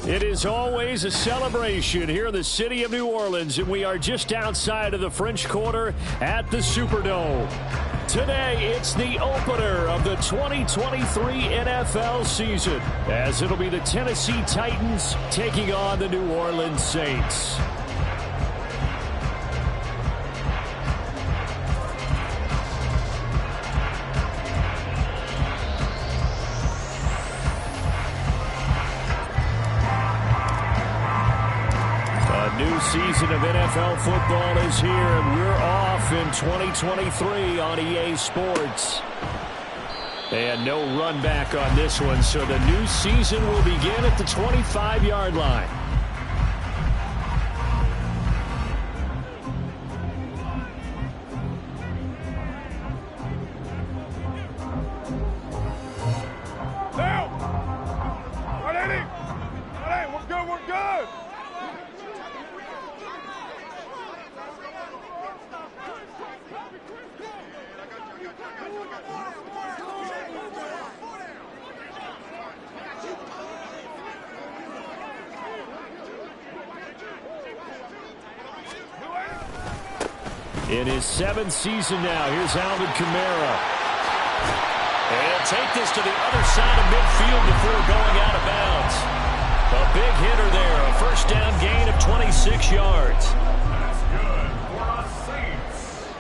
It is always a celebration here in the city of New Orleans, and we are just outside of the French Quarter at the Superdome. Today, it's the opener of the 2023 NFL season, as it'll be the Tennessee Titans taking on the New Orleans Saints. New season of NFL football is here, and we're off in 2023 on EA Sports. And no run back on this one, so the new season will begin at the 25-yard line. In his 7th season now, here's Alvin Kamara. And he'll take this to the other side of midfield before going out of bounds. A big hitter there, a first down gain of 26 yards. That's good for us Saints.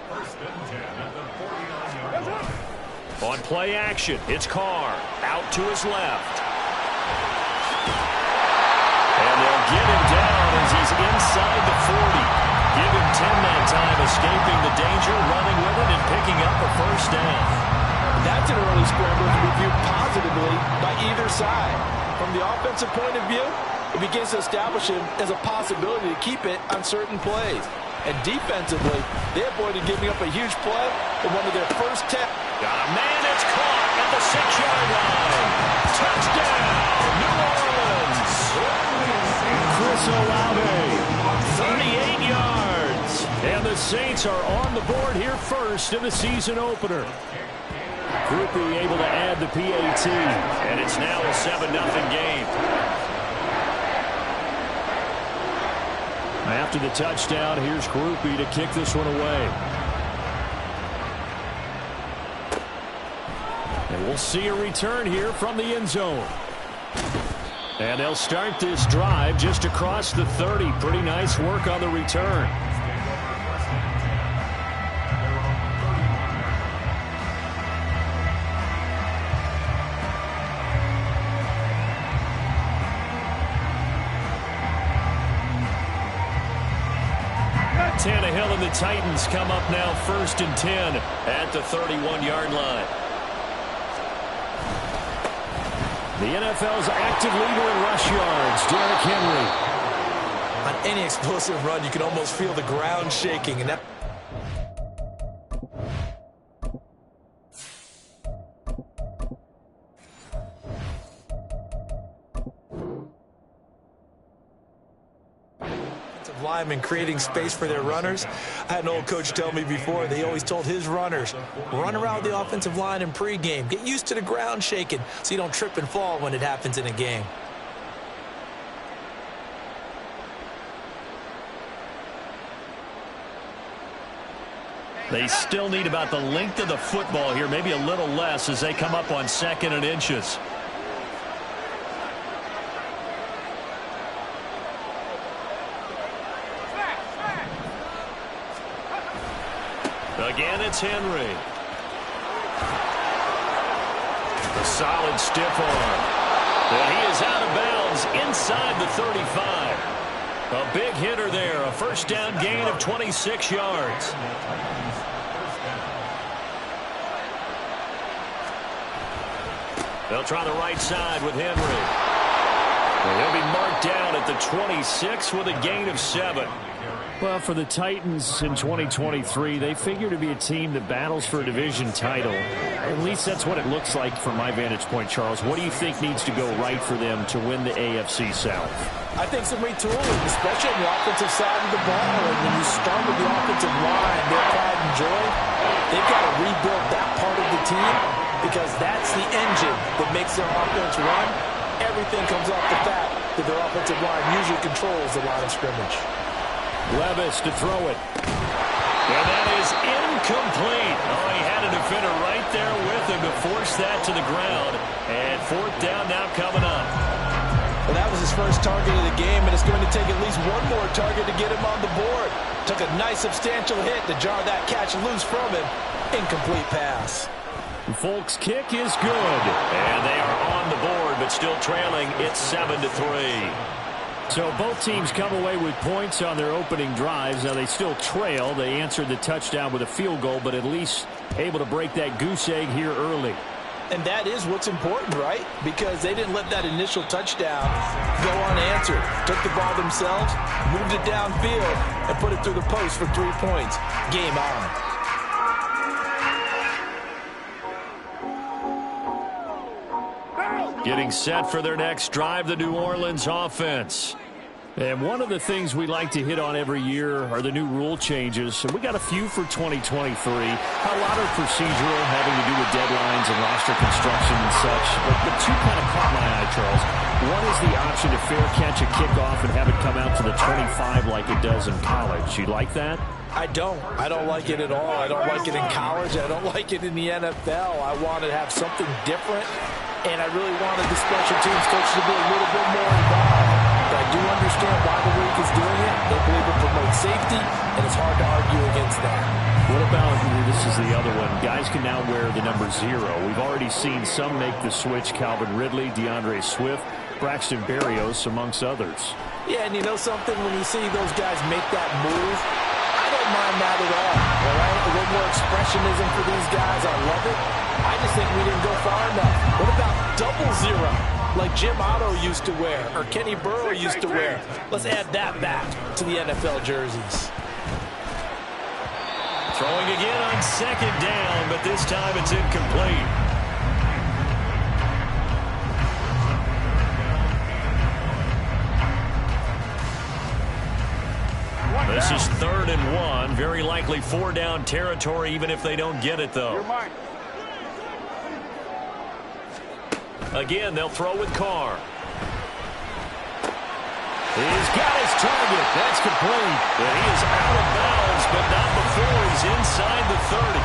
First and 10 at the 49-yard line. On play action, it's Carr out to his left. And they'll get him down as he's inside the 40. Give him 10 that time, escaping the danger, running with it, and picking up a first down. That's an early scramble to be viewed positively by either side. From the offensive point of view, it begins to establish him as a possibility to keep it on certain plays. And defensively, they avoided giving up a huge play in one of their first 10. Got a man that's caught at the 6-yard line. Touchdown, New Orleans. Chris Olave, 38 yards. And the Saints are on the board here first in the season opener. Groupie able to add the PAT. And it's now a 7-0 game. After the touchdown, here's Groupie to kick this one away. And we'll see a return here from the end zone. And they'll start this drive just across the 30. Pretty nice work on the return. Tannehill and the Titans come up now first and 10 at the 31-yard line. The NFL's active leader in rush yards, Derrick Henry. On any explosive run, you can almost feel the ground shaking. And that linemen creating space for their runners. I had an old coach tell me before, they always told his runners, run around the offensive line in pregame. Get used to the ground shaking so you don't trip and fall when it happens in a game. They still need about the length of the football here, maybe a little less as they come up on 2nd and inches. Again, it's Henry. A solid stiff arm. And he is out of bounds inside the 35. A big hitter there. A first down gain of 26 yards. They'll try the right side with Henry. And he'll be marked down at the 26 with a gain of 7. Well, for the Titans in 2023, they figure to be a team that battles for a division title. At least that's what it looks like from my vantage point, Charles. What do you think needs to go right for them to win the AFC South? I think some retooling, especially on the offensive side of the ball. And when you start with the offensive line, their pride and joy, they've got to rebuild that part of the team because that's the engine that makes their offense run. everything comes off the fact that their offensive line usually controls the line of scrimmage. Levis to throw it. And that is incomplete. Oh, he had a defender right there with him to force that to the ground. And fourth down now coming up. Well, that was his first target of the game, and it's going to take at least one more target to get him on the board. Took a nice substantial hit to jar that catch loose from him. Incomplete pass. Folk's kick is good. And they are on the board, but still trailing. It's 7-3. So both teams come away with points on their opening drives. Now they still trail. They answered the touchdown with a field goal, but at least able to break that goose egg here early. And that is what's important, right? Because they didn't let that initial touchdown go unanswered. Took the ball themselves, moved it downfield, and put it through the post for 3 points. Game on. Getting set for their next drive, the New Orleans offense. And one of the things we like to hit on every year are the new rule changes. And we got a few for 2023. A lot are procedural, having to do with deadlines and roster construction and such. But the two kind of caught my eye, Charles. One is the option to fair catch a kickoff and have it come out to the 25 like it does in college. You like that? I don't like it at all. I don't like it in college. I don't like it in the NFL. I want to have something different. And I really wanted the special teams coach to be a little bit more involved. But I do understand why the league is doing it. They believe it promotes safety, and it's hard to argue against that. What about, this is the other one, guys can now wear the number 0. We've already seen some make the switch, Calvin Ridley, DeAndre Swift, Braxton Berrios, amongst others. Yeah, and you know something? When you see those guys make that move, I don't mind that at all right? A little more expressionism for these guys. I love it. I just think we didn't go far enough. What about double 0, like Jim Otto used to wear or Kenny Burrow used to wear? Let's add that back to the NFL jerseys. Throwing again on second down, but this time it's incomplete. This is 3rd and 1. Very likely 4-down territory, even if they don't get it, though. Again, they'll throw with Carr. He's got his target. That's complete. And he is out of bounds, but not before he's inside the 30.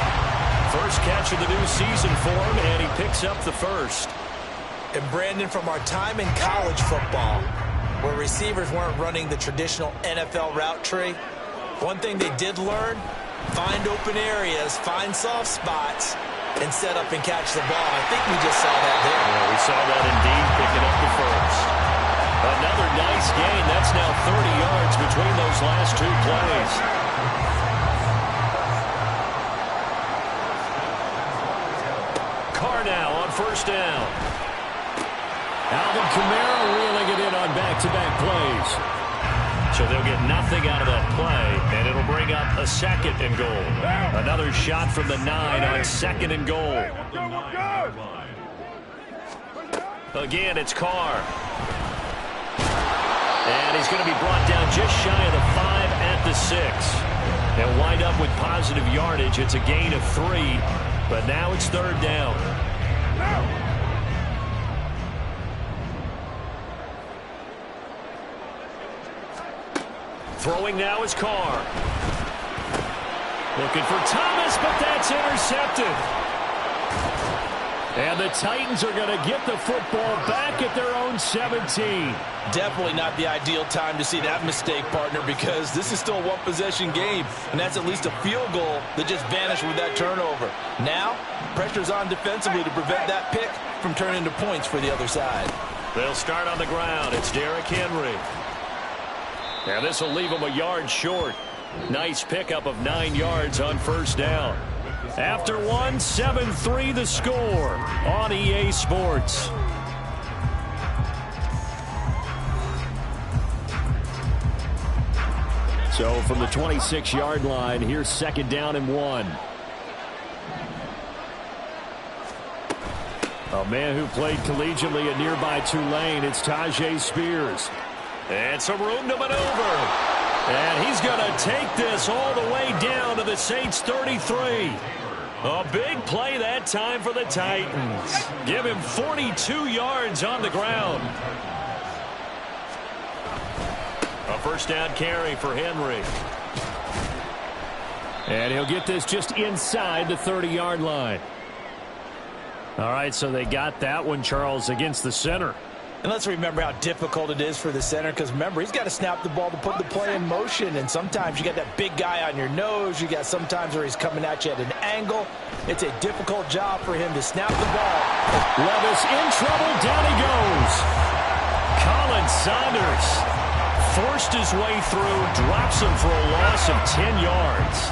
First catch of the new season for him, and he picks up the first. And Brandon, from our time in college football, where receivers weren't running the traditional NFL route tree, one thing they did learn, find open areas, find soft spots, and set up and catch the ball. I think we just saw that there. Yeah, we saw that indeed, picking up the first. Another nice gain. That's now 30 yards between those last 2 plays. Carr now on first down. Alvin Kamara reeling it in on back-to-back plays. So they'll get nothing out of that play, and it'll bring up a 2nd and goal. Another shot from the 9 on 2nd and goal. Again, it's Carr. And he's going to be brought down just shy of the 5 at the 6. They'll wind up with positive yardage. It's a gain of 3, but now it's 3rd down. Throwing now is Carr. Looking for Thomas, but that's intercepted. And the Titans are going to get the football back at their own 17. Definitely not the ideal time to see that mistake, partner, because this is still a one-possession game, and that's at least a field goal that just vanished with that turnover. Now, pressure's on defensively to prevent that pick from turning into points for the other side. They'll start on the ground. It's Derrick Henry. And this will leave him a yard short. Nice pickup of 9 yards on first down. After 1, 7-3 the score on EA Sports. So from the 26-yard line, here's 2nd down and 1. A man who played collegiately at nearby Tulane, it's Tyjae Spears. And some room to maneuver. And he's going to take this all the way down to the Saints 33. A big play that time for the Titans. Give him 42 yards on the ground. A first down carry for Henry. And he'll get this just inside the 30-yard line. All right, so they got that one, Charles, against the center. And let's remember how difficult it is for the center, because remember, he's got to snap the ball to put the play in motion, and sometimes you got that big guy on your nose. You got sometimes where he's coming at you at an angle. It's a difficult job for him to snap the ball. Levis in trouble. Down he goes. Colin Saunders forced his way through, drops him for a loss of 10 yards.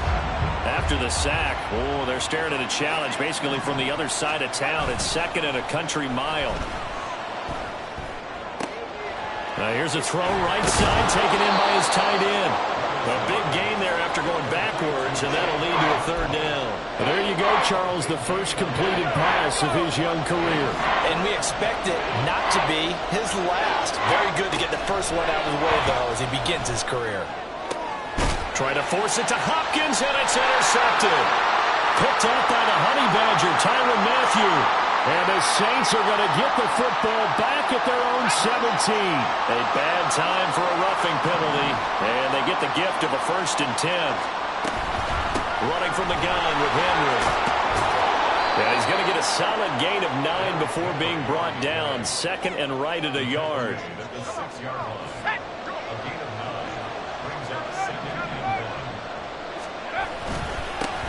After the sack, oh, they're staring at a challenge basically from the other side of town. It's second and a country mile. Here's a throw right side, taken in by his tight end. A big gain there after going backwards, and that'll lead to a third down. And there you go, Charles, the first completed pass of his young career. And we expect it not to be his last. Very good to get the first one out of the way, though, as he begins his career. Trying to force it to Hopkins, and it's intercepted. Picked up by the Honey Badger, Tyrann Mathieu. And the Saints are going to get the football back at their own 17. A bad time for a roughing penalty, and they get the gift of a 1st and 10. Running from the gun with Henry. Yeah, he's going to get a solid gain of 9 before being brought down. Second and right at a yard.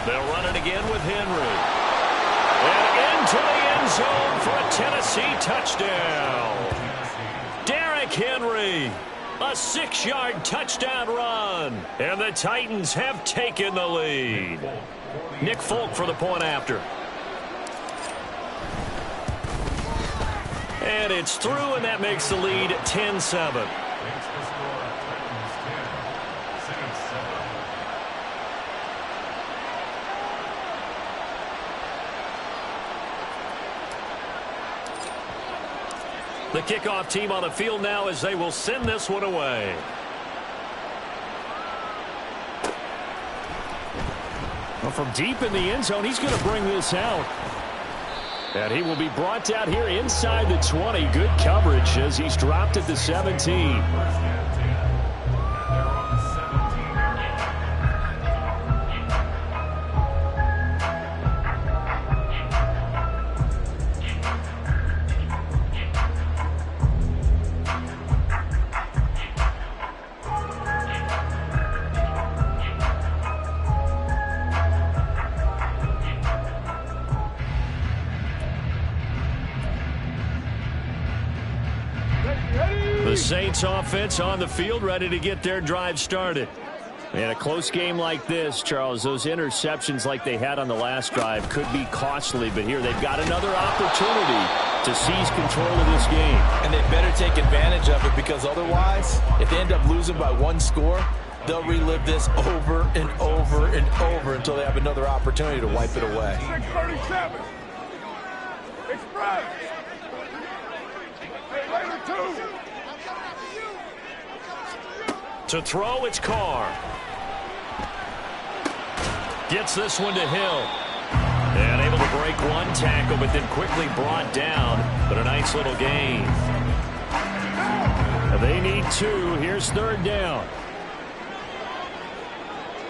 They'll run it again with Henry. And into the end zone for a Tennessee touchdown. Derrick Henry, a 6-yard touchdown run. And the Titans have taken the lead. Nick Folk for the point after. And it's through, and that makes the lead 10-7. The kickoff team on the field now as they will send this one away. Well, from deep in the end zone, he's going to bring this out. And he will be brought down here inside the 20. Good coverage as he's dropped at the 17. The Saints offense on the field, ready to get their drive started. In a close game like this, Charles, those interceptions like they had on the last drive could be costly, but here they've got another opportunity to seize control of this game. And they better take advantage of it, because otherwise, if they end up losing by 1 score, they'll relive this over and over and over until they have another opportunity to wipe it away. 637. Express. Later 2. To throw, it's Carr. Gets this one to Hill. And able to break 1 tackle, but then quickly brought down. But a nice little gain. They need 2. Here's 3rd down.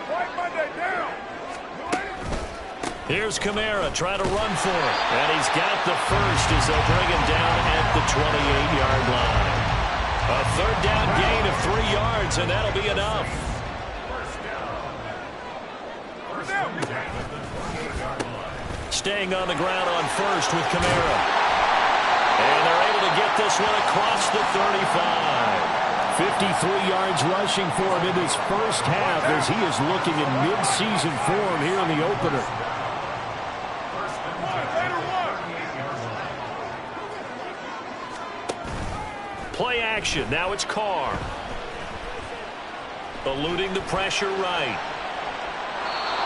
White Monday down. Here's Kamara trying to run for it. And he's got the first as they'll bring him down at the 28-yard line. A 3rd down gain of 3 yards, and that'll be enough. Staying on the ground on 1st with Kamara. And they're able to get this one across the 35. 53 yards rushing for him in his first half as he is looking in mid-season form here in the opener. Play action. Now it's Carr. Eluding the pressure right.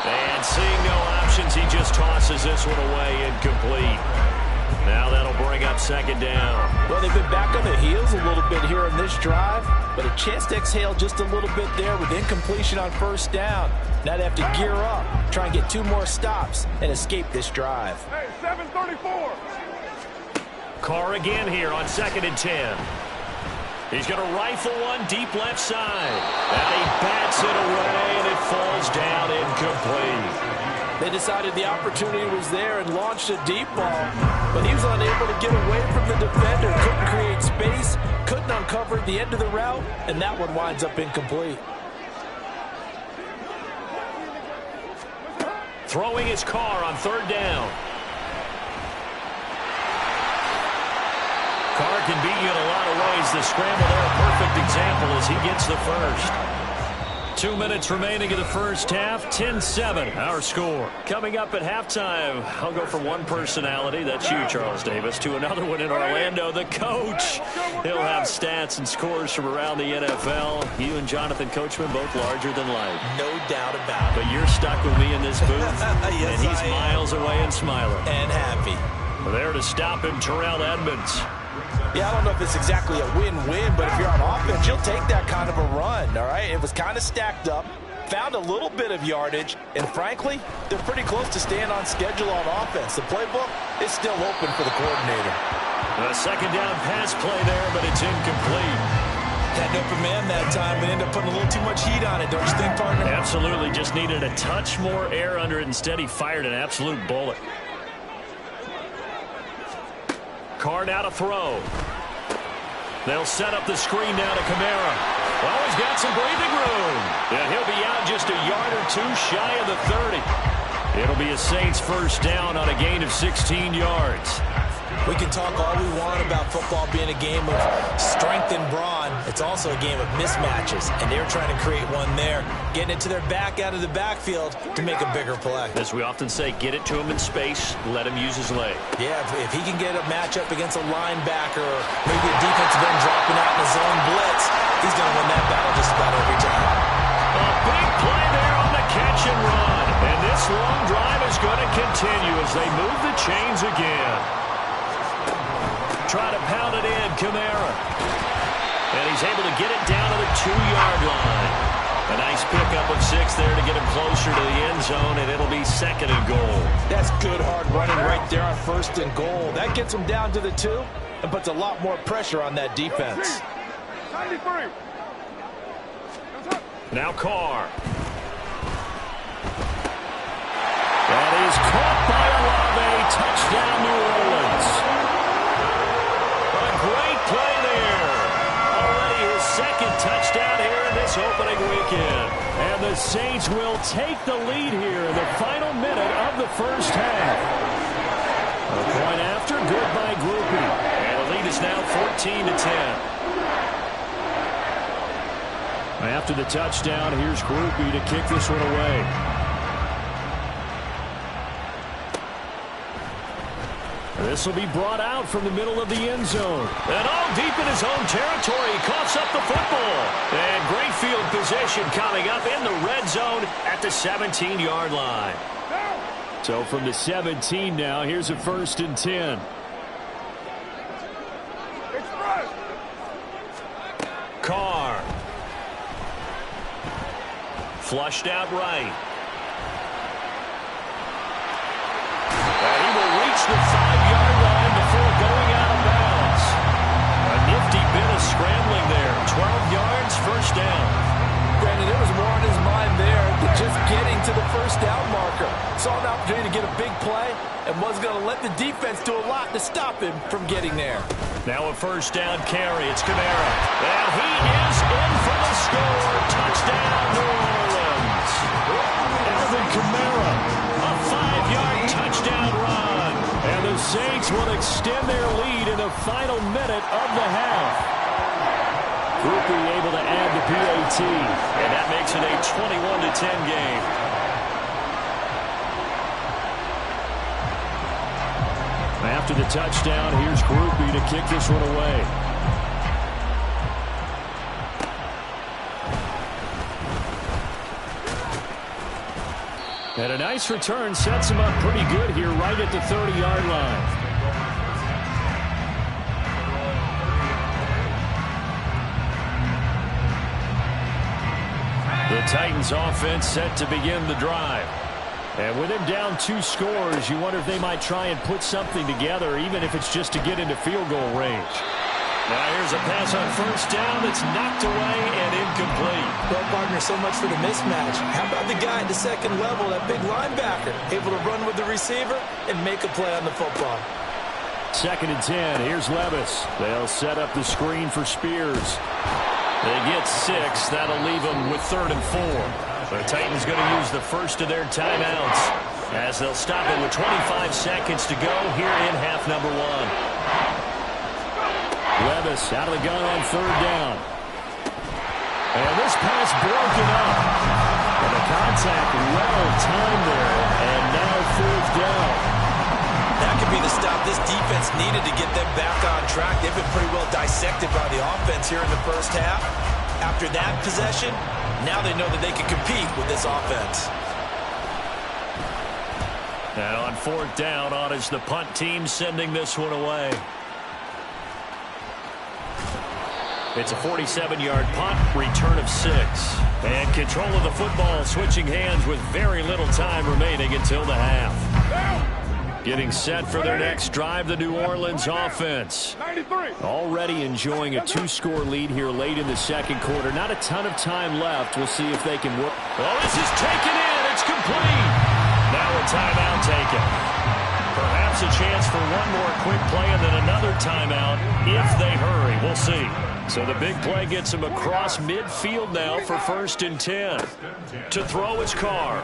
And seeing no options, he just tosses this one away incomplete. Now that'll bring up second down. Well, they've been back on the heels a little bit here in this drive, but a chance to exhale just a little bit there with incompletion on first down. Now they have to gear up, try and get 2 more stops, and escape this drive. Hey, 7:34. Carr again here on 2nd and 10. He's going to rifle one deep left side. And he bats it away, and it falls down incomplete. They decided the opportunity was there and launched a deep ball, but he was unable to get away from the defender. Couldn't create space, couldn't uncover the end of the route, and that one winds up incomplete. Throwing his Carr on 3rd down. Carr can beat you in a lot of ways. The scramble there, a perfect example as he gets the first. 2 minutes remaining in the first half, 10-7, our score. Coming up at halftime, I'll go from one personality, that's you, Charles Davis, to another one in Orlando, the coach. He'll have stats and scores from around the NFL. You and Jonathan Coachman, both larger than life. No doubt about it. But you're stuck with me in this booth, Yes, and he's miles away and smiling. And happy. There to stop him, Terrell Edmunds. Yeah, I don't know if it's exactly a win-win, but if you're on offense, you'll take that kind of a run, all right? It was kind of stacked up, found a little bit of yardage, and frankly, they're pretty close to staying on schedule on offense. The playbook is still open for the coordinator. A 2nd down pass play there, but it's incomplete. Had an open man that time and ended up putting a little too much heat on it, don't you think, partner? Absolutely, just needed a touch more air under it. Instead, he fired an absolute bullet. Carr now to throw. They'll set up the screen now to Kamara. Oh, he's got some breathing room. And he'll be out just a yard or 2 shy of the 30. It'll be a Saints first down on a gain of 16 yards. We can talk all we want about football being a game of strength and brawn. It's also a game of mismatches, and they're trying to create one there, getting it to their back out of the backfield to make a bigger play. As we often say, get it to him in space, let him use his leg. Yeah, if he can get a matchup against a linebacker or maybe a defensive end dropping out in a zone blitz, he's going to win that battle just about every time. A big play there on the catch and run. And this long drive is going to continue as they move the chains again. Try to pound it in, Kamara. And he's able to get it down to the 2-yard line. A nice pickup of 6 there to get him closer to the end zone, and it'll be 2nd and goal. That's good hard running right there on 1st and goal. That gets him down to the 2 and puts a lot more pressure on that defense. 93. Now Carr. That is caught by Olave. Touchdown, New Orleans. Great play there. Already his 2nd touchdown here in this opening weekend. And the Saints will take the lead here in the final minute of the first half. A point after, good by Grupe. And the lead is now 14-10. After the touchdown, here's Grupe to kick this one away. This will be brought out from the middle of the end zone. And all deep in his own territory. He coughs up the football. And great field position coming up in the red zone at the 17-yard line. So from the 17 now, here's a 1st and 10. Carr. Flushed out right. And he will reach the 5-yard line before going out of bounds. A nifty bit of scrambling there. 12 yards, first down. Brandon, there was more on his mind there than just getting to the first down marker. Saw an opportunity to get a big play and was going to let the defense do a lot to stop him from getting there. Now a first down carry. It's Kamara. And he is in for the score. Touchdown, New Orleans. Alvin Kamara. A 5-yard touchdown run. And the Saints will extend their lead in the final minute of the half. Grupe able to add the PAT. And that makes it a 21-10 game. After the touchdown, here's Grupe to kick this one away. And a nice return sets him up pretty good here right at the 30-yard line. Titans offense set to begin the drive. And with him down 2 scores, you wonder if they might try and put something together, even if it's just to get into field goal range. Now here's a pass on first down that's knocked away and incomplete. Well, partner, so much for the mismatch. How about the guy at the second level, that big linebacker, able to run with the receiver and make a play on the football? 2nd and 10. Here's Levis. They'll set up the screen for Spears. They get 6. That'll leave them with 3rd and 4. The Titans going to use the first of their timeouts as they'll stop it with 25 seconds to go here in half number 1. Levis out of the gun on 3rd down. And this pass broken up. And the contact well timed there. And now 4th down. That could be the stop this defense needed to get them back on track. They've been pretty well dissected by the offense here in the first half. After that possession, now they know that they can compete with this offense. And on 4th down, on is the punt team sending this one away. It's a 47-yard punt, return of 6. And control of the football switching hands with very little time remaining until the half. Getting set for their next drive, the New Orleans offense. Already enjoying a 2-score lead here late in the second quarter. Not a ton of time left. We'll see if they can work. Oh, this is taken in. It's complete. Now a timeout taken. Perhaps a chance for one more quick play and then another timeout if they hurry. We'll see. So the big play gets him across midfield now for 1st and 10. To throw his Carr.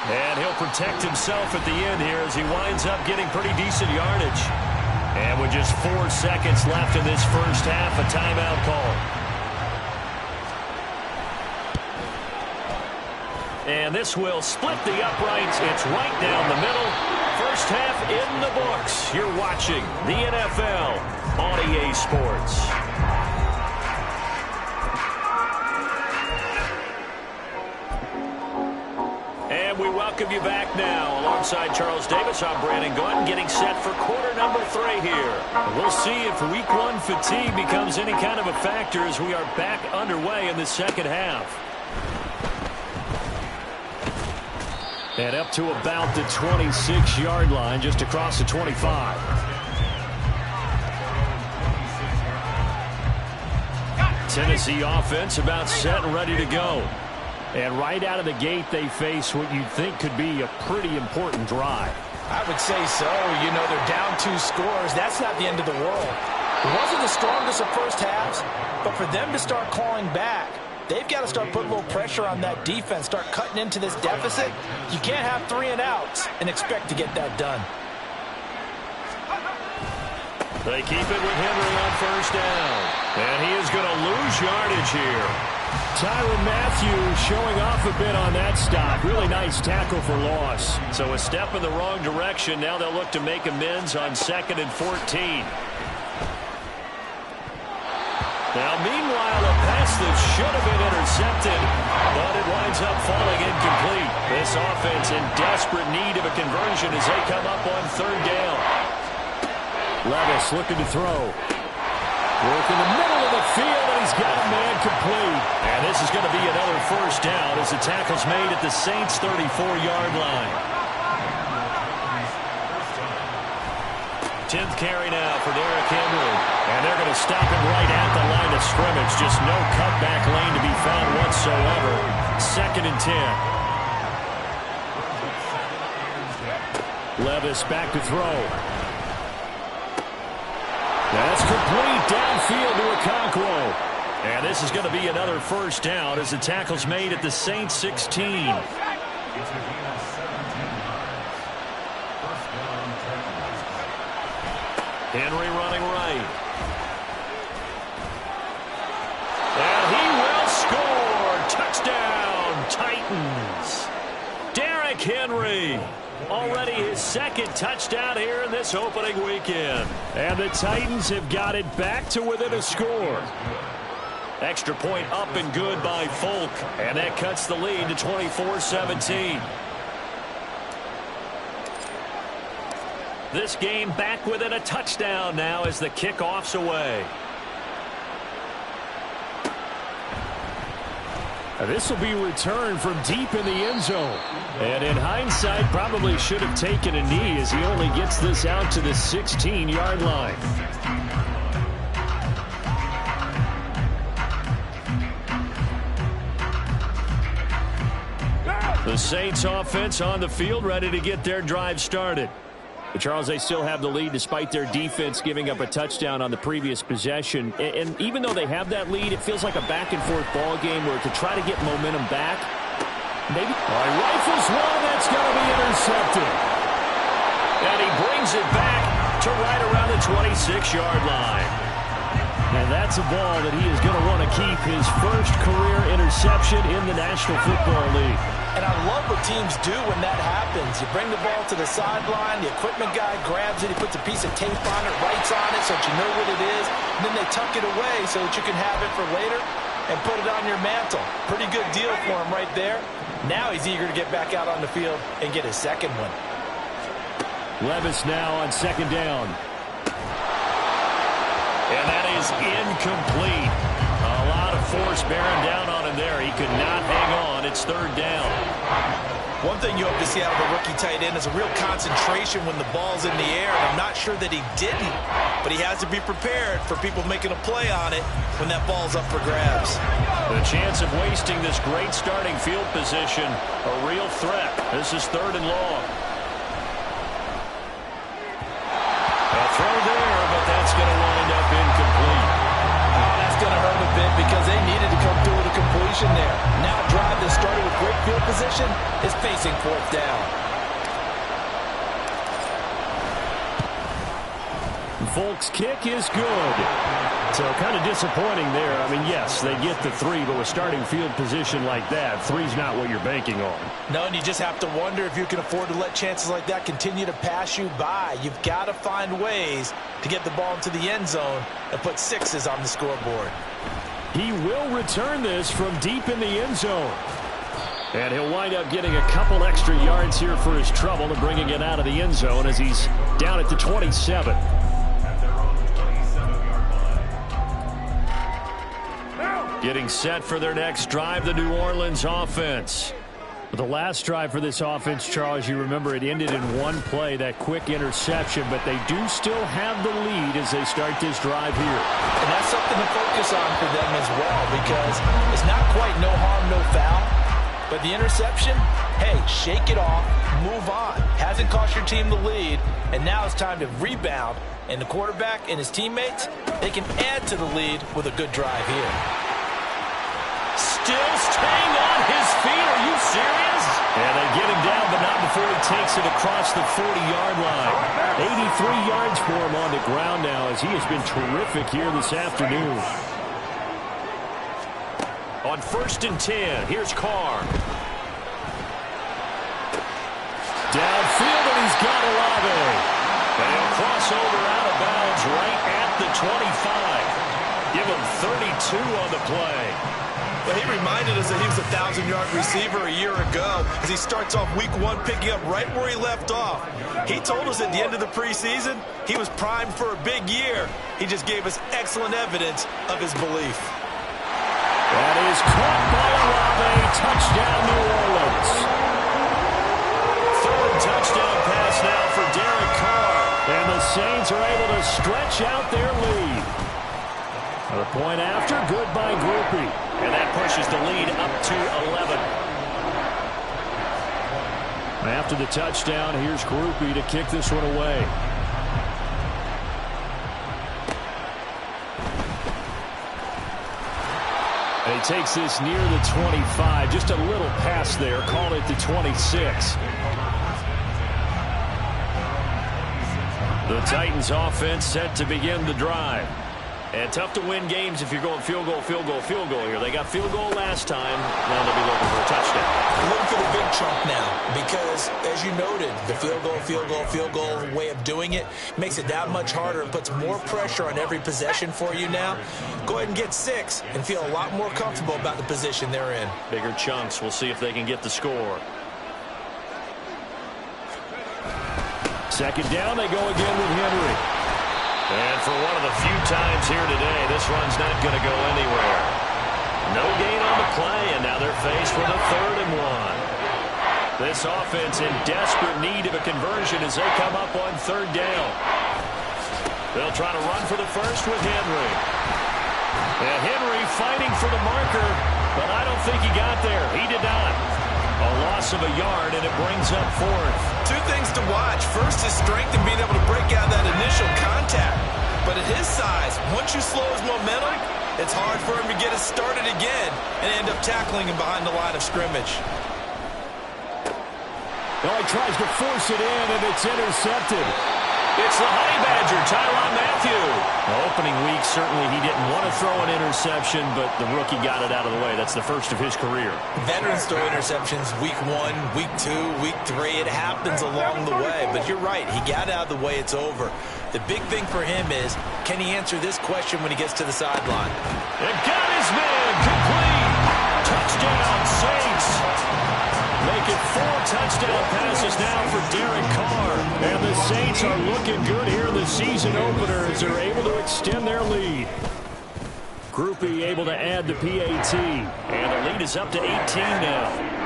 And he'll protect himself at the end here as he winds up getting pretty decent yardage. And with just 4 seconds left in this first half, a timeout call. And this will split the uprights. It's right down the middle. First half in the books. You're watching the NFL on EA Sports. And we welcome you back now. Alongside Charles Davis, I'm Brandon Gordon, getting set for quarter number 3 here. And we'll see if week 1 fatigue becomes any kind of a factor as we are back underway in the second half. And up to about the 26-yard line, just across the 25. Tennessee offense about set and ready to go. And right out of the gate, they face what you'd think could be a pretty important drive. I would say so. You know, they're down 2 scores. That's not the end of the world. It wasn't the strongest of first halves, but for them to start clawing back, they've got to start putting a little pressure on that defense, start cutting into this deficit. You can't have 3 and outs and expect to get that done. They keep it with Henry on first down. And he is going to lose yardage here. Tyrann Mathieu showing off a bit on that stop. Really nice tackle for loss. So a step in the wrong direction. Now they'll look to make amends on 2nd and 14. Now, meanwhile, a pass that should have been intercepted, but it winds up falling incomplete. This offense in desperate need of a conversion as they come up on 3rd down. Levis looking to throw. Work in the middle of the field, and he's got a man complete. And this is going to be another first down as the tackle's made at the Saints' 34-yard line. 10th carry now for Derrick Henry. And they're going to stop him right at the line of scrimmage. Just no cutback lane to be found whatsoever. 2nd and 10. Levis back to throw. That's complete downfield to Okonkwo. And this is going to be another first down as the tackle's made at the Saints' 16. Henry running right. And he will score. Touchdown, Titans. Derrick Henry. Already his 2nd touchdown here in this opening weekend. And the Titans have got it back to within a score. Extra point up and good by Folk. And that cuts the lead to 24-17. This game back within a touchdown now as the kickoff's away. This will be returned from deep in the end zone. And in hindsight, probably should have taken a knee as he only gets this out to the 16-yard line. The Saints offense on the field, ready to get their drive started. But Charles, they still have the lead despite their defense giving up a touchdown on the previous possession. And even though they have that lead, it feels like a back-and-forth ball game where to try to get momentum back, maybe. Rifles one, that's going to be intercepted. And he brings it back to right around the 26-yard line. And that's a ball that he is going to want to keep, his first career interception in the National Football League. And I love what teams do when that happens. You bring the ball to the sideline, the equipment guy grabs it, he puts a piece of tape on it, writes on it so that you know what it is, and then they tuck it away so that you can have it for later and put it on your mantle. Pretty good deal for him right there. Now he's eager to get back out on the field and get his second one. Levis now on second down. And that is incomplete. A lot of force bearing down on him there. He could not hang on. It's third down. One thing you hope to see out of a rookie tight end is a real concentration when the ball's in the air. And I'm not sure that he didn't, but he has to be prepared for people making a play on it when that ball's up for grabs. The chance of wasting this great starting field position, a real threat. This is third and long. A throw there, but that's going to wind up incomplete. Oh, that's going to hurt a bit because they needed to come through with a completion there. Now a drive that started with great field position is facing fourth down. Folk's kick is good. So kind of disappointing there. I mean, yes, they get the 3, but with starting field position like that, 3's not what you're banking on. No, and you just have to wonder if you can afford to let chances like that continue to pass you by. You've got to find ways to get the ball into the end zone and put 6s on the scoreboard. He will return this from deep in the end zone. And he'll wind up getting a couple extra yards here for his trouble and bringing it out of the end zone as he's down at the 27. Getting set for their next drive, the New Orleans offense. The last drive for this offense, Charles, you remember it ended in one play, that quick interception, but they do still have the lead as they start this drive here. And that's something to focus on for them as well because it's not quite no harm, no foul, but the interception, hey, shake it off, move on. Hasn't cost your team the lead, and now it's time to rebound, and the quarterback and his teammates, they can add to the lead with a good drive here. Still staying on his feet. Are you serious? Yeah, they get him down, but not before he takes it across the 40-yard line. 83 yards for him on the ground now as he has been terrific here this afternoon. On 1st and 10, here's Carr. Downfield, and he's got Olave. And he'll cross over out of bounds right at the 25. Give him 32 on the play. But he reminded us that he was a 1,000-yard receiver a year ago as he starts off week 1 picking up right where he left off. He told us at the end of the preseason he was primed for a big year. He just gave us excellent evidence of his belief. That is caught by Olave. Touchdown, New Orleans. Third touchdown pass now for Derek Carr. And the Saints are able to stretch out their lead. The point after, good by Grupe. And that pushes the lead up to 11. After the touchdown, here's Grupe to kick this one away. And he takes this near the 25. Just a little pass there. Call it the 26. The Titans offense set to begin the drive. And tough to win games if you're going field goal, field goal, field goal here. They got field goal last time. Now they'll be looking for a touchdown. Looking for the big chunk now because, as you noted, the field goal way of doing it makes it that much harder and puts more pressure on every possession for you now. Go ahead and get 6 and feel a lot more comfortable about the position they're in. Bigger chunks. We'll see if they can get the score. Second down, they go again with Henry. And for one of the few times here today, this run's not going to go anywhere. No gain on the play, and now they're faced with a 3rd and 1. This offense in desperate need of a conversion as they come up on 3rd down. They'll try to run for the first with Henry. And Henry fighting for the marker, but I don't think he got there. He did not. A loss of a yard, and it brings up 4th. 2 things to watch. First, his strength and being able to break out that initial contact. But at his size, once you slow his momentum, it's hard for him to get it started again and end up tackling him behind the line of scrimmage. Well, he tries to force it in, and it's intercepted. It's the Honey Badger, Tyrann Mathieu. Opening week, certainly he didn't want to throw an interception, but the rookie got it out of the way. That's the first of his career. Veterans throw interceptions week 1, week 2, week 3. It happens along the way, but you're right. He got out of the way. It's over. The big thing for him is, can he answer this question when he gets to the sideline? And got his man complete. Touchdown, Saints. Make it 4 touchdown passes now for Derek Carr. And the Saints are looking good here in the season opener as they're able to extend their lead. Group E able to add the PAT. And the lead is up to 18 now.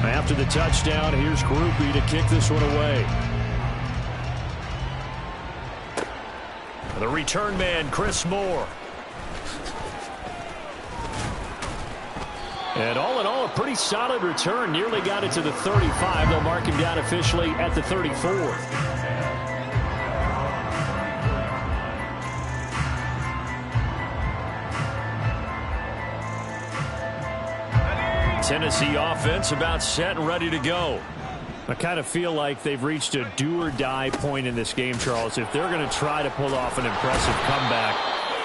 After the touchdown, here's Group E to kick this one away. The return man, Chris Moore. And all in all, a pretty solid return. Nearly got it to the 35. They'll mark him down officially at the 34. Tennessee offense about set and ready to go. I kind of feel like they've reached a do-or-die point in this game, Charles. If they're going to try to pull off an impressive comeback,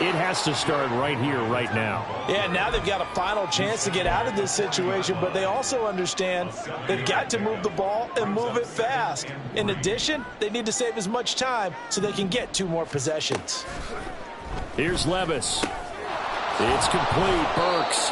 it has to start right here, right now. Yeah, now they've got a final chance to get out of this situation, but they also understand they've got to move the ball and move it fast. In addition, they need to save as much time so they can get 2 more possessions. Here's Levis. It's complete. Burks.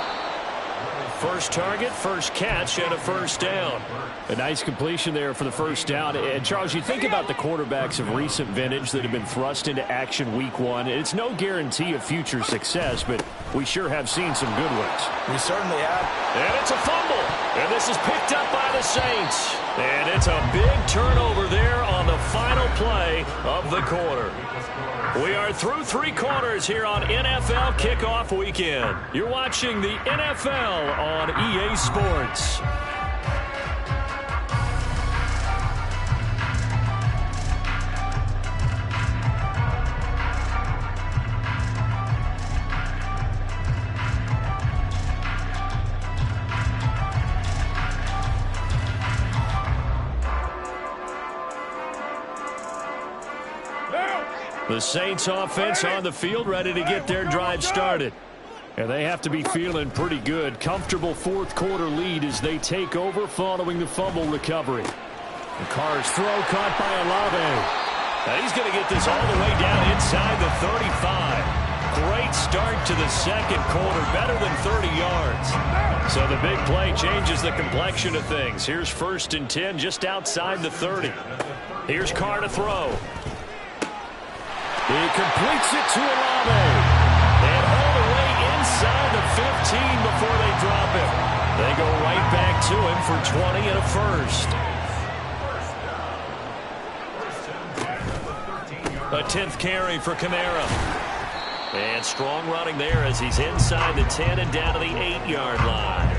First target, first catch, and a first down. A nice completion there for the first down. And, Charles, you think about the quarterbacks of recent vintage that have been thrust into action week 1. It's no guarantee of future success, but we sure have seen some good ones. We certainly have. And it's a fumble. And this is picked up by the Saints. And it's a big turnover there on the final play of the quarter. We are through 3 quarters here on NFL Kickoff Weekend. You're watching the NFL on EA Sports. The Saints offense on the field ready to get their drive started. And they have to be feeling pretty good. Comfortable 4th quarter lead as they take over following the fumble recovery. The Carr's throw caught by Olave. Now he's going to get this all the way down inside the 35. Great start to the second quarter. Better than 30 yards. So the big play changes the complexion of things. Here's 1st and 10 just outside the 30. Here's Carr to throw. He completes it to Olave. And all the way inside the 15 before they drop him. They go right back to him for 20 and a first. A 10th carry for Kamara. And strong running there as he's inside the 10 and down to the 8-yard line.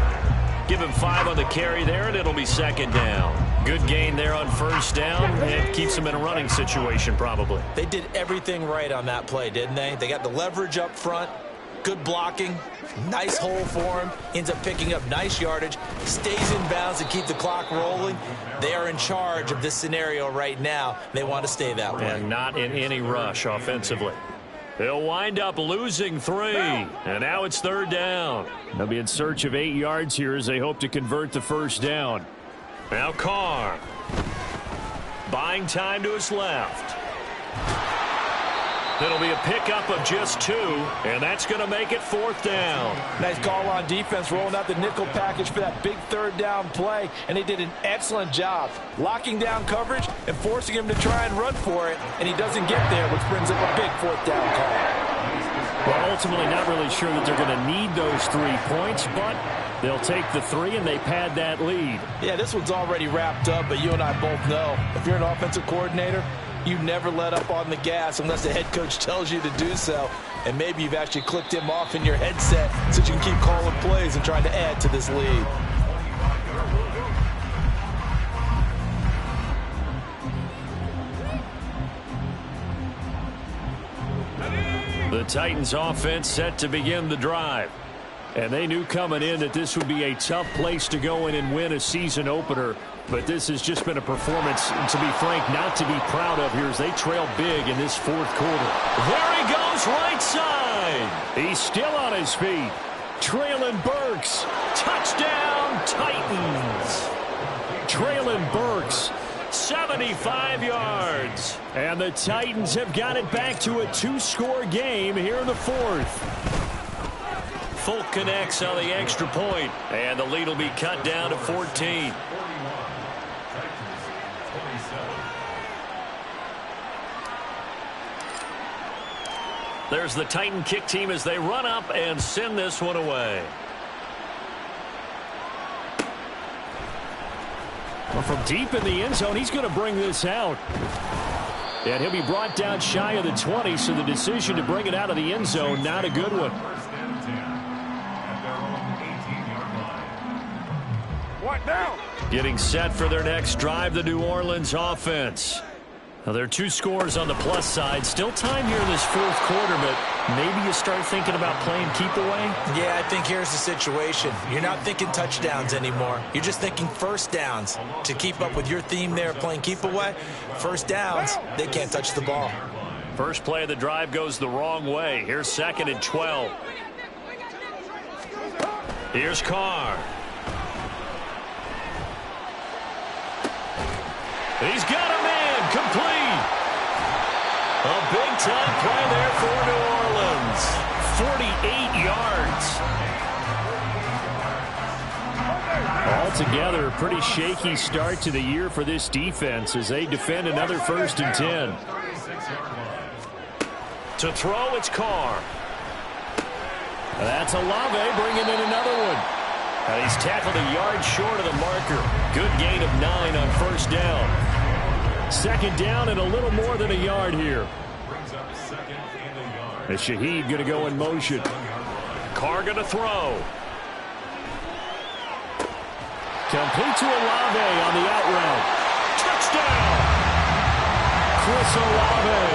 Give him 5 on the carry there, and it'll be 2nd down. Good gain there on 1st down. It keeps them in a running situation probably. They did everything right on that play, didn't they? They got the leverage up front, good blocking, nice hole for him, ends up picking up nice yardage, stays in bounds to keep the clock rolling. They are in charge of this scenario right now. They want to stay that way. And not in any rush offensively. They'll wind up losing 3. And now it's 3rd down. They'll be in search of 8 yards here as they hope to convert the 1st down. Now Carr. Buying time to his left. It'll be a pickup of just 2, and that's going to make it 4th down. Nice call on defense, rolling out the nickel package for that big 3rd down play, and they did an excellent job locking down coverage and forcing him to try and run for it, and he doesn't get there, which brings up a big 4th down call. Well, ultimately not really sure that they're going to need those 3 points, but they'll take the 3 and they pad that lead. Yeah, this one's already wrapped up, but you and I both know if you're an offensive coordinator, you never let up on the gas unless the head coach tells you to do so. And maybe you've actually clicked him off in your headset so you can keep calling plays and trying to add to this lead. The Titans offense set to begin the drive. And they knew coming in that this would be a tough place to go in and win a season opener. But this has just been a performance, to be frank, not to be proud of here as they trail big in this 4th quarter. There he goes, right side. He's still on his feet. Treylon Burks. Touchdown, Titans. Treylon Burks, 75 yards. And the Titans have got it back to a 2-score game here in the 4th. Folk connects on the extra point, and the lead will be cut down to 14. There's the Titan kick team as they run up and send this one away. Well, from deep in the end zone, he's going to bring this out. And he'll be brought down shy of the 20, so the decision to bring it out of the end zone, not a good one. Getting set for their next drive, the New Orleans offense. Now, there are 2 scores on the plus side. Still time here in this 4th quarter, but maybe you start thinking about playing keep away? Yeah, I think here's the situation. You're not thinking touchdowns anymore. You're just thinking first downs. To keep up with your theme there, playing keep away, first downs, they can't touch the ball. First play of the drive goes the wrong way. Here's 2nd and 12. Here's Carr. He's got a man complete. A big-time play there for New Orleans. 48 yards. Altogether, a pretty shaky start to the year for this defense as they defend another 1st and 10. To throw, it's Carr. That's Olave bringing in another one. And he's tackled a yard short of the marker. Good gain of 9 on 1st down. 2nd down and a little more than a yard here. As Shaheed going to go in motion. Carr going to throw. Complete to Olave on the out route. Touchdown! Chris Olave,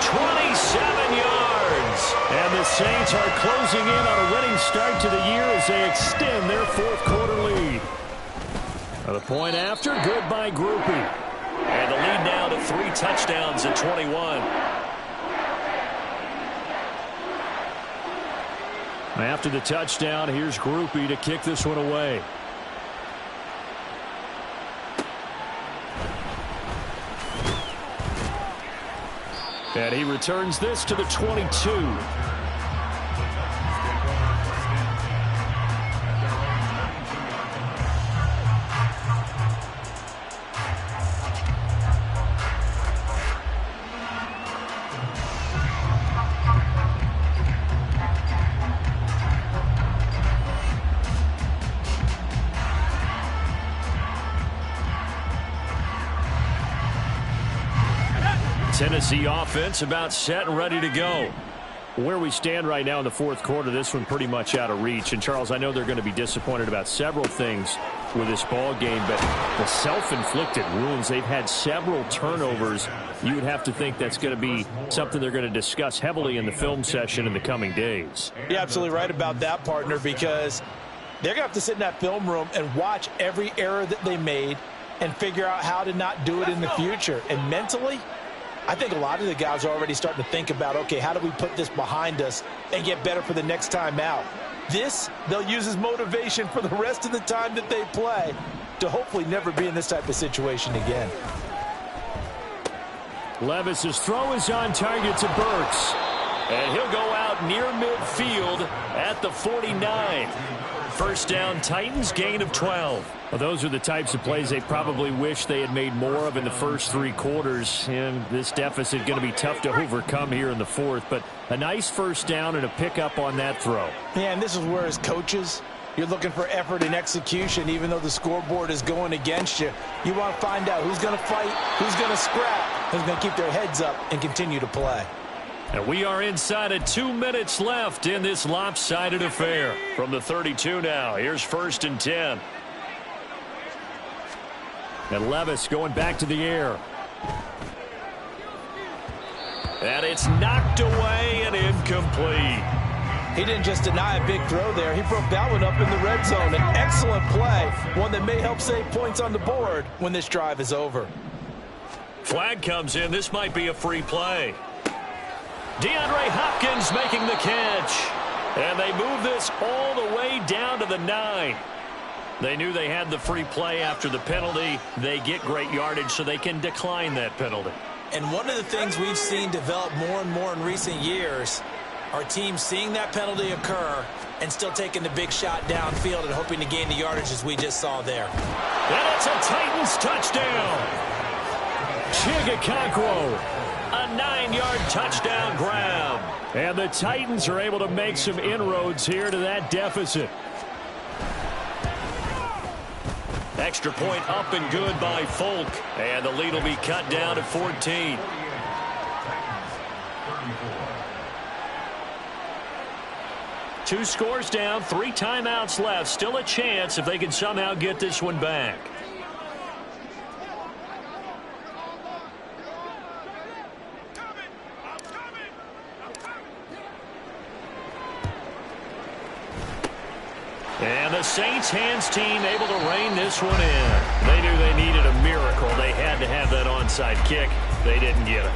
27 yards. And the Saints are closing in on a winning start to the year as they extend their 4th quarter lead. The point after, good by Groupie. And the lead now to 3 touchdowns at 21. After the touchdown, here's Groupie to kick this one away. And he returns this to the 22. Tennessee offense about set and ready to go. Where we stand right now in the 4th quarter, this one pretty much out of reach. And, Charles, I know they're going to be disappointed about several things with this ball game, but the self-inflicted wounds, they've had several turnovers. You would have to think that's going to be something they're going to discuss heavily in the film session in the coming days. You're absolutely right about that, partner, because they're going to have to sit in that film room and watch every error that they made and figure out how to not do it in the future. And mentally, I think a lot of the guys are already starting to think about, okay, how do we put this behind us and get better for the next time out? This, they'll use as motivation for the rest of the time that they play to hopefully never be in this type of situation again. Levis's throw is on target to Burks. And he'll go out near midfield at the 49. First down, Titans, gain of 12. Well, those are the types of plays they probably wish they had made more of in the first 3 quarters. And this deficit going to be tough to overcome here in the fourth. But a nice first down and a pickup on that throw. Yeah, and this is where as coaches, you're looking for effort and execution. Even though the scoreboard is going against you, you want to find out who's going to fight, who's going to scrap, who's going to keep their heads up and continue to play. And we are inside of 2 minutes left in this lopsided affair. From the 32 now, here's 1st and 10. And Levis going back to the air. And it's knocked away and incomplete. He didn't just deny a big throw there. He broke that one up in the red zone. An excellent play, one that may help save points on the board when this drive is over. Flag comes in. This might be a free play. DeAndre Hopkins making the catch. And they move this all the way down to the 9. They knew they had the free play after the penalty. They get great yardage so they can decline that penalty. And one of the things we've seen develop more and more in recent years are teams seeing that penalty occur and still taking the big shot downfield and hoping to gain the yardage as we just saw there. And it's a Titans touchdown. Chigakonkwo, a 9-yard touchdown grab. And the Titans are able to make some inroads here to that deficit. Extra point up and good by Folk. And the lead will be cut down to 14. Two scores down, 3 timeouts left. Still a chance if they can somehow get this one back. And the Saints hands team able to rein this one in. They knew they needed a miracle. They had to have that onside kick. They didn't get it.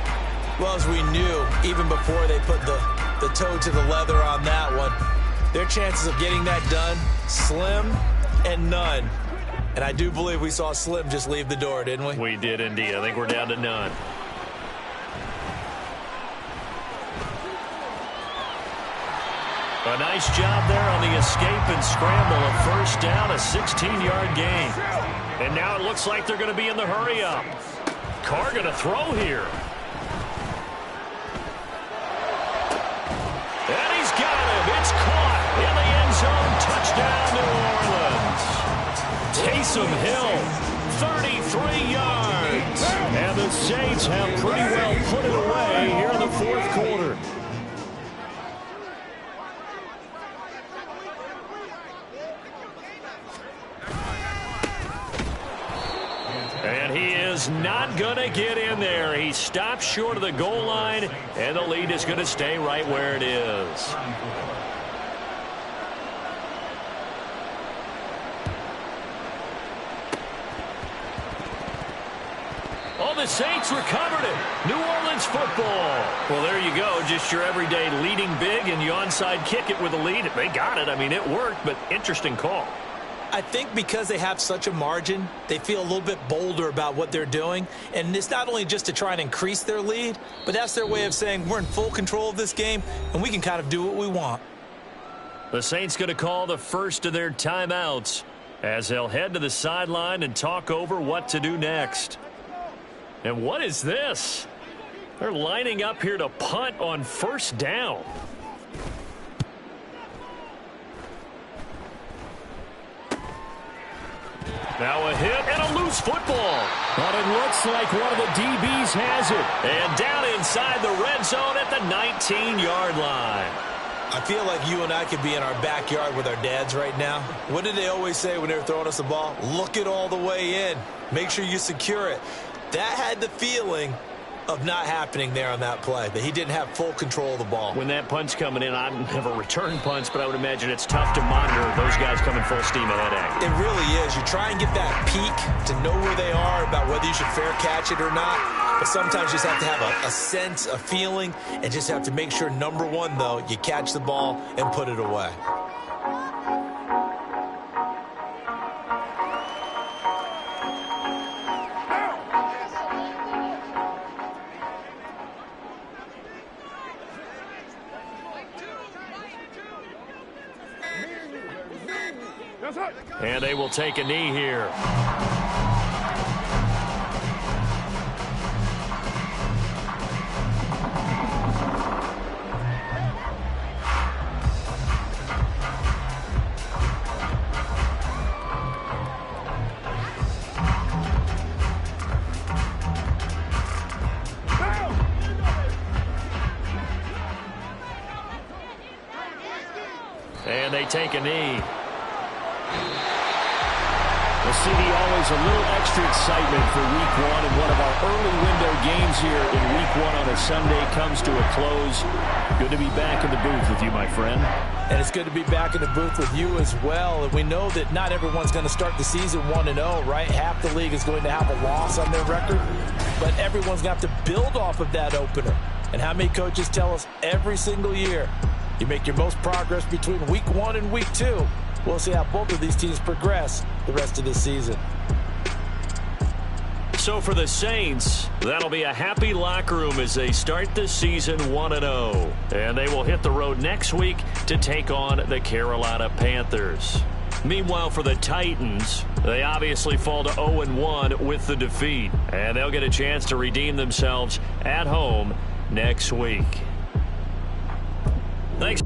Well, as we knew, even before they put the toe to the leather on that one, their chances of getting that done, slim and none. And I do believe we saw Slim just leave the door, didn't we? We did indeed. I think we're down to none. A nice job there on the escape and scramble. A first down, a 16-yard gain. And now it looks like they're going to be in the hurry-up. Carr going to throw here. And he's got him. It's caught in the end zone. Touchdown, New Orleans. Taysom Hill, 33 yards. And the Saints have pretty well put it away here in the fourth quarter. And he is not going to get in there. He stops short of the goal line, and the lead is going to stay right where it is. Oh, the Saints recovered it. New Orleans football. Well, there you go. Just your everyday leading big, and you onside kick it with a lead. They got it. I mean, it worked, but interesting call. I think because they have such a margin, they feel a little bit bolder about what they're doing. And it's not only just to try and increase their lead, but that's their way of saying we're in full control of this game, and we can kind of do what we want. The Saints going to call the first of their timeouts as they'll head to the sideline and talk over what to do next. And what is this? They're lining up here to punt on first down. Now a hit and a loose football. But it looks like one of the DBs has it. And down inside the red zone at the 19-yard line. I feel like you and I could be in our backyard with our dads right now. What did they always say when they were throwing us the ball? Look it all the way in. Make sure you secure it. That had the feeling of not happening there on that play, that he didn't have full control of the ball. When that punt's coming in, I've never returned punts, but I would imagine it's tough to monitor those guys coming full steam ahead at you. It really is. You try and get that peek to know where they are, about whether you should fair catch it or not. But sometimes you just have to have a sense, a feeling, and just have to make sure, number one, though, you catch the ball and put it away. And they will take a knee here. And they take a knee. Well, CD, always a little extra excitement for Week 1, and one of our early window games here in Week 1 on a Sunday comes to a close. Good to be back in the booth with you, my friend. And it's good to be back in the booth with you as well. And we know that not everyone's going to start the season 1-0, right? Half the league is going to have a loss on their record. But everyone's going to have to build off of that opener. And how many coaches tell us every single year, you make your most progress between Week 1 and Week 2. We'll see how both of these teams progress the rest of this season. So for the Saints, that'll be a happy locker room as they start the season 1-0. And they will hit the road next week to take on the Carolina Panthers. Meanwhile, for the Titans, they obviously fall to 0-1 with the defeat. And they'll get a chance to redeem themselves at home next week. Thanks.